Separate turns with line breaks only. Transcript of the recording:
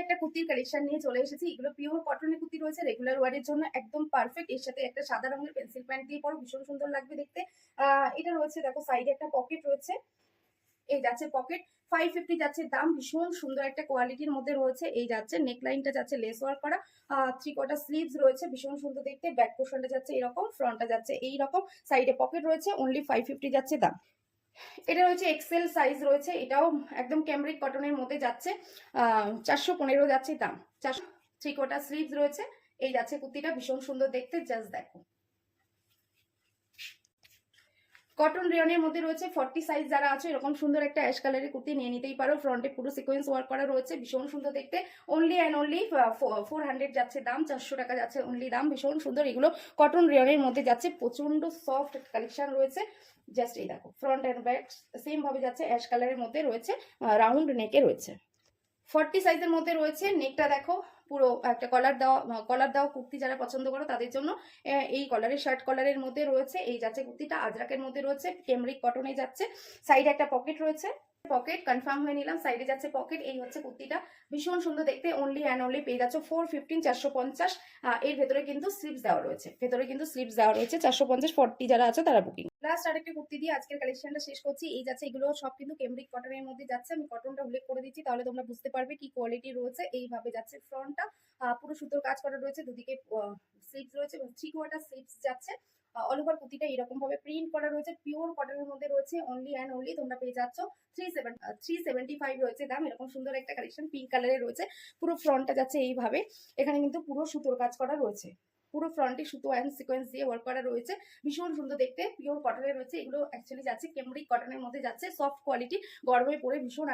একটা কুর্তির কালেকশন নিয়ে চলে এসেছি। এগুলো পিওর কটনের কুর্তি রয়েছে, রেগুলার ওয়ারের জন্য একদম পারফেক্ট। এর সাথে একটা সাদা রঙের পেন্সিল প্যান্ট দিয়ে পরো, ভীষণ সুন্দর লাগবে দেখতে। এটা রয়েছে, দেখো সাইডে একটা পকেট রয়েছে, এই যাচ্ছে পকেট। 550 যাচ্ছে দাম, ভীষণ সুন্দর একটা কোয়ালিটির মধ্যে রয়েছে। এই যাচ্ছে নেক লাইনটা যাচ্ছে লেস ওয়ার্ক করা, 3/4 স্লিভস রয়েছে, ভীষণ সুন্দর দেখতে। ব্যাক পোর্শনটা যাচ্ছে এরকম, ফ্রন্টটা যাচ্ছে এইরকম, সাইডে পকেট রয়েছে, অনলি 550 যাচ্ছে দাম। এটা রয়েছে এক্সেল সাইজ রয়েছে, এটাও একদম ক্যামব্রিক কটনের মধ্যে যাচ্ছে, 415 যাচ্ছে দাম। 3/4 স্লিভস রয়েছে, এই যাচ্ছে কুর্তিটা, ভীষণ সুন্দর দেখতে, জাস্ট দেখো। কটন রেয়নের মধ্যে রয়েছে 40 সাইজ যারা আছে এরকম সুন্দর একটা অ্যাশ কালারের কুর্তি নিয়ে নিতেই পারো। ফ্রন্টে পুরো সিকোয়েন্স ওয়ার্ক করা রয়েছে, ভীষণ সুন্দর দেখতে। অনলি অ্যান্ড অনলি 400 যাচ্ছে দাম, 400 টাকা যাচ্ছে অনলি দাম, ভীষণ সুন্দর। এগুলো কটন রেয়নের মধ্যে যাচ্ছে, প্রচন্ড সফট কালেকশন রয়েছে। জাস্ট এই দেখো, ফ্রন্ট অ্যান্ড ব্যাক সেম ভাবে যাচ্ছে, অ্যাশ কালারের মধ্যে রয়েছে, রাউন্ড নেকে রয়েছে। 40 সাইজের মধ্যে রয়েছে। নেকটা দেখো, পুরো একটা কলার দেওয়া কুর্তি যারা পছন্দ করো তাদের জন্য এই কলারের শার্ট কলারের মধ্যে রয়েছে। এই যাচ্ছে কুর্তিটা, আজরাকের মধ্যে রয়েছে, কেমব্রিক কটনে যাচ্ছে। সাইডে একটা পকেট রয়েছে, পকেট কনফার্ম হয়ে নিলাম, সাইডে যাচ্ছে পকেট। এই হচ্ছে কুর্তিটা, ভীষণ সুন্দর দেখতে। অনলি অ্যান্ড অনলি পেয়ে যাচ্ছে 415, 450। এর ভেতরে কিন্তু স্লিপস দেওয়া রয়েছে, 450। 40 যারা আছে তারা বুকিং। লাস্ট আরেকটা কুর্তি দিয়ে আজকের কালেকশনটা শেষ করছি। এই যাচ্ছে, এগুলো সব কিন্তু কেমব্রিক কটনের মধ্যে যাচ্ছে। আমি কটনটা উল্লেখ করে দিচ্ছি, তাহলে তোমরা বুঝতে পারবে কি কোয়ালিটি রয়েছে। এইভাবে যাচ্ছে ফ্রন্টটা, পুরো সুতোর কাজ করা রয়েছে, দুদিকে স্লিভস রয়েছে এবং 3/4 স্লিভস যাচ্ছে। অল ওভার কুর্তিটা এরকম ভাবে প্রিন্ট করা রয়েছে, পিওর কটনের মধ্যে রয়েছে। অনলি অ্যান্ড অনলি তোমরা পেয়ে যাচ্ছ 375 রয়েছে দাম। এরকম সুন্দর একটা কালেকশন পিঙ্ক কালারের রয়েছে। পুরো ফ্রন্টটা যাচ্ছে এইভাবে, এখানে কিন্তু পুরো সুতোর কাজ করা রয়েছে, পুরো ফ্রন্টে সুতো অ্যান্ড সিকোয়েন্স দিয়ে ওয়ার্ক করা রয়েছে, ভীষণ সুন্দর দেখতে। পিওর কটনের রয়েছে, এগুলো অ্যাকচুয়ালি যাচ্ছে কেমব্রিক কটনের মধ্যে যাচ্ছে, সফট কোয়ালিটি, গরমে পরে ভীষণ